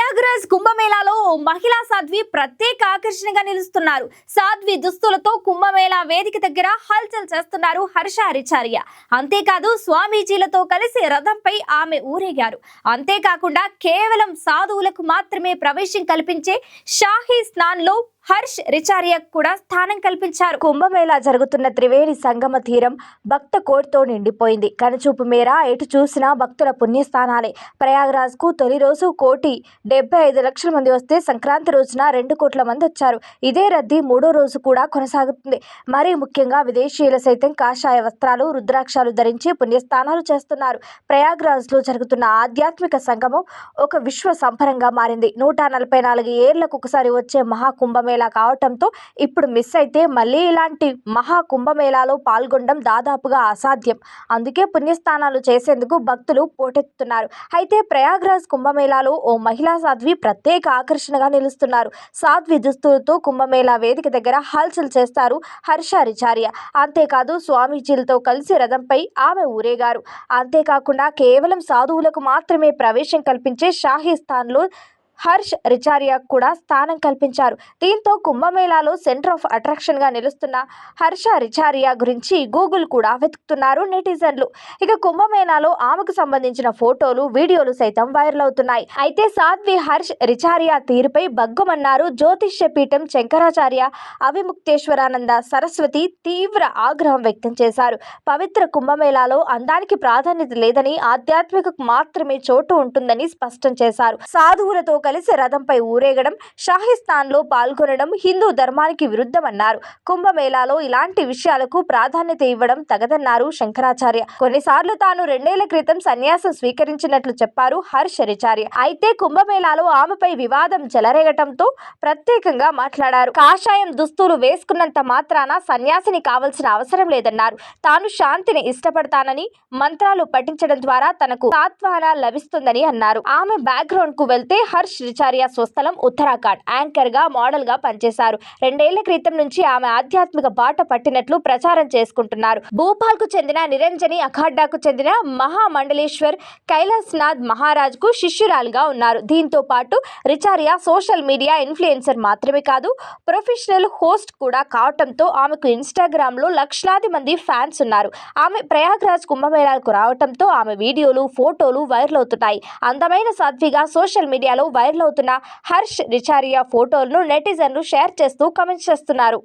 ప్రయాగ్రాజ్ కుంభమేళాలో మహిళా సాధ్వి ప్రత్యేక ఆకర్షణగా నిలుస్తున్నారు. సాధ్వి దుస్తులతో కుంభమేళా వేదిక దగ్గర హల్చల్ చేస్తున్నారు హర్ష రిచారియా. అంతేకాదు స్వామీజీలతో కలిసి రథంపై ఆమె ఊరేగారు. అంతేకాకుండా కేవలం సాధువులకు మాత్రమే ప్రవేశం కల్పించే షాహీ స్నాన్లో హర్ష్ రిచారియా కూడా స్థానం కల్పించారు. కుంభమేళా జరుగుతున్న త్రివేణి సంగమ తీరం భక్త కోటితో నిండిపోయింది. కనుచూపు మేర ఎటు చూసినా భక్తుల పుణ్యస్థానాలే. ప్రయాగ్రాజ్ కు తొలి రోజు 1,75,00,000 మంది వస్తే సంక్రాంతి రోజున 2 కోట్ల మంది వచ్చారు. ఇదే రద్దీ మూడో రోజు కూడా కొనసాగుతుంది. మరీ ముఖ్యంగా విదేశీయులు సైతం కాషాయ వస్త్రాలు, రుద్రాక్షాలు ధరించి పుణ్యస్థానాలు చేస్తున్నారు. ప్రయాగ్రాజ్ లో జరుగుతున్న ఆధ్యాత్మిక సంగమం ఒక విశ్వ సంపరంగా మారింది. 144 ఏళ్లకు ఒకసారి వచ్చే మహాకుంభమేళా కావటంతో ఇప్పుడు మిస్ అయితే మళ్ళీ ఇలాంటి మహా కుంభమేళాలో పాల్గొనడం దాదాపుగా అసాధ్యం. అందుకే పుణ్యస్థానాలు చేసేందుకు భక్తులు పోటెత్తుతున్నారు. అయితే ప్రయాగ్రాజ్ కుంభమేళాలో ఓ మహిళా సాధ్వి ప్రత్యేక ఆకర్షణగా నిలుస్తున్నారు. సాధ్వి దుస్తులతో కుంభమేళా వేదిక దగ్గర హల్చల్ చేస్తారు హర్ష రిచారియా. అంతేకాదు స్వామీజీలతో కలిసి రథంపై ఆమె ఊరేగారు. అంతేకాకుండా కేవలం సాధువులకు మాత్రమే ప్రవేశం కల్పించే షాహీ స్థాన్లో హర్ష్ రిచారియా కూడా స్థానం కల్పించారు. దీంతో కుంభమేళాలో సెంటర్ ఆఫ్ అట్రాక్షన్ గా నిలుస్తున్న హర్ష రిచారియా గురించి గూగుల్ కూడా వెతుకుతున్నారు నెటిజన్లు. ఇక కుంభమేళాలో ఆమెకు సంబంధించిన ఫోటోలు, వీడియోలు సైతం వైరల్ అవుతున్నాయి. అయితే సాధ్వి హర్ష్ రిచారియా తీరుపై బగ్గమన్నారు జ్యోతిష్య పీఠం శంకరాచార్య అవిముక్తేశ్వరానంద సరస్వతి తీవ్ర ఆగ్రహం వ్యక్తం చేశారు. పవిత్ర కుంభమేళాలో అందానికి ప్రాధాన్యత లేదని, ఆధ్యాత్మికకు మాత్రమే చోటు ఉంటుందని స్పష్టం చేశారు. సాధువులతో కలిసి రథంపై ఊరేగడం, షాహీస్థాన్లో పాల్గొనడం హిందూ ధర్మానికి విరుద్ధమన్నారు. కుంభమేళాలో ఇలాంటి విషయాలకు ప్రాధాన్యత ఇవ్వడం తగదన్నారు శంకరాచార్య. కొన్నిసార్లు తాను 2 ఏళ్ల క్రితం సన్యాసం స్వీకరించినట్లు చెప్పారు హర్ష రిచారియా. అయితే కుంభమేళాలో ఆమెపై వివాదం చెలరేగటంతో ప్రత్యేకంగా మాట్లాడారు. కాషాయం దుస్తులు వేసుకున్నంత మాత్రాన సన్యాసిని కావాల్సిన అవసరం లేదన్నారు. తాను శాంతిని ఇష్టపడతానని, మంత్రాలు పఠించడం ద్వారా తనకు సాత్వన లభిస్తుందని అన్నారు. ఆమె బ్యాక్గ్రౌండ్ కు వెళ్తే హర్ష్ రిచారియా స్వస్థలం ఉత్తరాఖండ్. యాంకర్ గా, మోడల్ గా పనిచేశారు. 2 ఏళ్ల క్రితం నుంచి ఆమె ఆధ్యాత్మిక బాట పట్టినట్లు ప్రచారం చేసుకుంటున్నారు. భూపాల్ కు చెందిన నిరంజని అఖాడాకు చెందిన మహామండలేశ్వర్ కైలాస్నాథ్ మహారాజ్ కు శిష్యురాలుగా ఉన్నారు. దీంతో పాటు రిచారియా సోషల్ మీడియా ఇన్ఫ్లుయెన్సర్ మాత్రమే కాదు, ప్రొఫెషనల్ హోస్ట్ కూడా కావటంతో ఆమెకు ఇన్స్టాగ్రామ్ లో లక్షలాది మంది ఫ్యాన్స్ ఉన్నారు. ఆమె ప్రయాగ్రాజ్ కుంభమేళాకు రావటంతో ఆమె వీడియోలు, ఫోటోలు వైరల్ అవుతున్నాయి. అందమైన సాధ్విగా సోషల్ మీడియాలో వైరల్ అవుతున్న హర్ష్ రిచారియా ఫోటోలను నెటిజన్లు షేర్ చేస్తూ కామెంట్స్ చేస్తున్నారు.